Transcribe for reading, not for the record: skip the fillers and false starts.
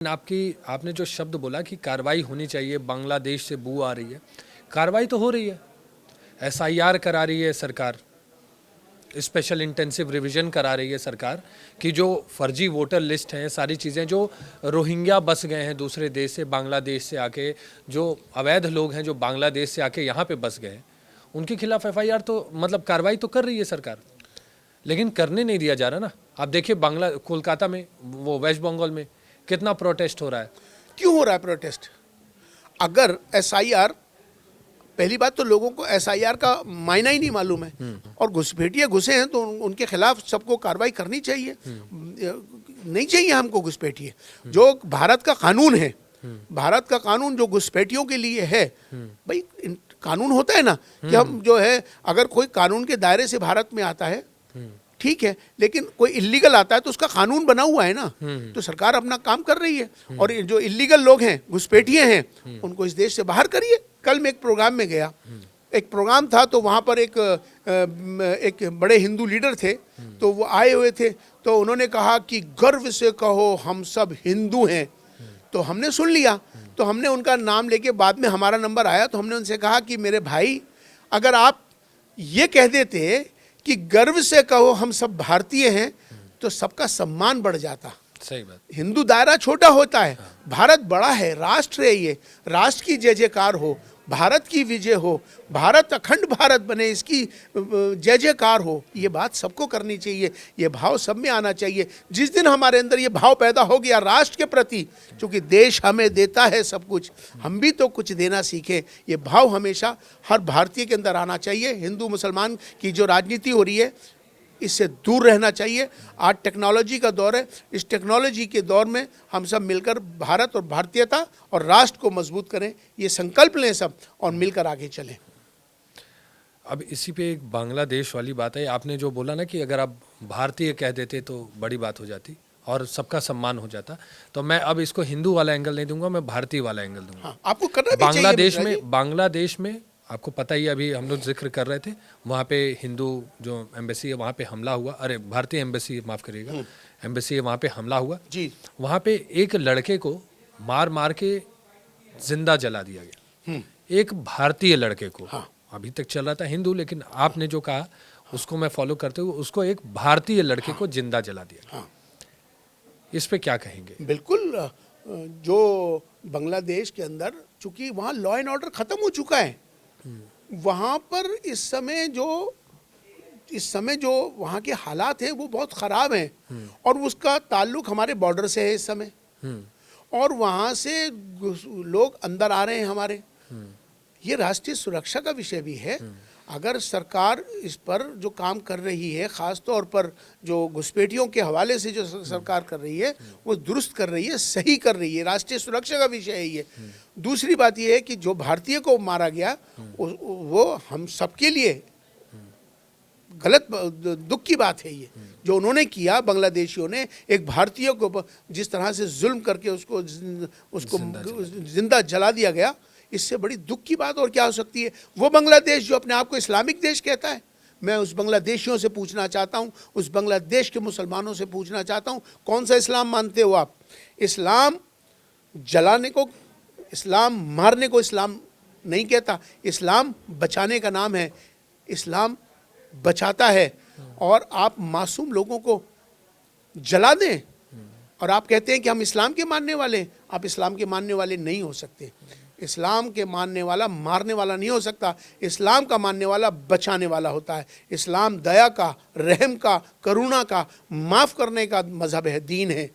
आपने जो शब्द बोला कि कार्रवाई होनी चाहिए, बांग्लादेश से बू आ रही है, कार्रवाई तो हो रही है। एसआईआर करा रही है सरकार, स्पेशल इंटेंसिव रिवीजन करा रही है सरकार कि जो फर्जी वोटर लिस्ट हैं, सारी चीज़ें, जो रोहिंग्या बस गए हैं दूसरे देश से, बांग्लादेश से आके, जो अवैध लोग हैं जो बांग्लादेश से आके यहाँ पे बस गए हैं, उनके खिलाफ एफआईआर तो मतलब कार्रवाई तो कर रही है सरकार, लेकिन करने नहीं दिया जा रहा ना। आप देखिए कोलकाता में, वो वेस्ट बंगाल में कितना प्रोटेस्ट हो रहा है। क्यों हो रहा है प्रोटेस्ट? अगर एसआईआर, पहली बात तो लोगों को एसआईआर का मायना ही नहीं मालूम है, और घुसपैठिए घुसे हैं तो उनके खिलाफ सबको कार्रवाई करनी चाहिए। नहीं चाहिए हमको घुसपैठिए। जो भारत का कानून है, भारत का कानून जो घुसपैठियों के लिए है, भाई कानून होता है ना कि हम जो है, अगर कोई कानून के दायरे से भारत में आता है ठीक है, लेकिन कोई इल्लीगल आता है तो उसका कानून बना हुआ है ना। तो सरकार अपना काम कर रही है, और जो इल्लीगल लोग हैं, घुसपैठिए हैं, उनको इस देश से बाहर करिए। कल मैं एक प्रोग्राम में गया, एक प्रोग्राम था, तो वहाँ पर एक बड़े हिंदू लीडर थे, तो वो आए हुए थे, तो उन्होंने कहा कि गर्व से कहो हम सब हिंदू हैं। तो हमने सुन लिया, तो हमने उनका नाम लेके, बाद में हमारा नंबर आया तो हमने उनसे कहा कि मेरे भाई, अगर आप ये कह देते कि गर्व से कहो हम सब भारतीय हैं, तो सबका सम्मान बढ़ जाता। सही बात। हिंदू दायरा छोटा होता है, भारत बड़ा है, राष्ट्र है, ये राष्ट्र की जय जयकार हो, भारत की विजय हो, भारत अखंड भारत बने, इसकी जय जयकार हो, ये बात सबको करनी चाहिए। ये भाव सब में आना चाहिए। जिस दिन हमारे अंदर ये भाव पैदा हो गया राष्ट्र के प्रति, क्योंकि देश हमें देता है सब कुछ, हम भी तो कुछ देना सीखें, ये भाव हमेशा हर भारतीय के अंदर आना चाहिए। हिंदू मुसलमान की जो राजनीति हो रही है, इससे दूर रहना चाहिए। आज टेक्नोलॉजी का दौर है, इस टेक्नोलॉजी के दौर में हम सब मिलकर भारत और भारतीयता और राष्ट्र को मजबूत करें, ये संकल्प लें सब, और मिलकर आगे चलें। अब इसी पे एक बांग्लादेश वाली बात है। आपने जो बोला ना कि अगर आप भारतीय कह देते तो बड़ी बात हो जाती और सबका सम्मान हो जाता, तो मैं अब इसको हिंदू वाला एंगल नहीं दूंगा, मैं भारतीय वाला एंगल दूंगा। हाँ, आपको करना भी चाहिए। बांग्लादेश में आपको पता ही, अभी हम लोग जिक्र कर रहे थे, वहाँ पे हिंदू जो एम्बेसी है वहाँ पे हमला हुआ, अरे भारतीय एम्बेसी, माफ़ करिएगा, एम्बेसी है वहाँ पे हमला हुआ जी। वहाँ पे एक लड़के को मार मार के जिंदा जला दिया गया, एक भारतीय लड़के को। हाँ। अभी तक चल रहा था हिंदू, लेकिन आपने जो कहा उसको मैं फॉलो करते हुए उसको एक भारतीय लड़के को जिंदा जला दिया। हाँ। इस पे क्या कहेंगे? बिल्कुल, जो बांग्लादेश के अंदर, चूंकि वहाँ लॉ एंड ऑर्डर खत्म हो चुका है, वहाँ पर इस समय जो वहाँ के हालात हैं वो बहुत ख़राब हैं, और उसका ताल्लुक हमारे बॉर्डर से है इस समय, और वहाँ से लोग अंदर आ रहे हैं हमारे। ये राष्ट्रीय सुरक्षा का विषय भी है। अगर सरकार इस पर जो काम कर रही है, ख़ास तौर पर जो घुसपैठियों के हवाले से जो सरकार कर रही है, वो दुरुस्त कर रही है, सही कर रही है, राष्ट्रीय सुरक्षा का विषय है ये। दूसरी बात ये है कि जो भारतीय को मारा गया, वो हम सबके लिए गलत, दुख की बात है ये, जो उन्होंने किया, बांग्लादेशियों ने एक भारतीय को जिस तरह से जुल्म करके उसको जिंदा जला दिया गया, इससे बड़ी दुख की बात और क्या हो सकती है। वो बांग्लादेश जो अपने आप को इस्लामिक देश कहता है, मैं उस बांग्लादेशियों से पूछना चाहता हूँ, उस बांग्लादेश के मुसलमानों से पूछना चाहता हूँ, कौन सा इस्लाम मानते हो आप? इस्लाम जलाने को, इस्लाम मारने को इस्लाम नहीं कहता, इस्लाम बचाने का नाम है। इस्लाम बचाता है, और आप मासूम लोगों को जला दें और आप कहते हैं कि हम इस्लाम के मानने वाले हैं। आप इस्लाम के मानने वाले नहीं हो सकते। इस्लाम के मानने वाला मारने वाला नहीं हो सकता। इस्लाम का मानने वाला बचाने वाला होता है। इस्लाम दया का, रहम का, करुणा का, माफ़ करने का मज़हब है, दीन है।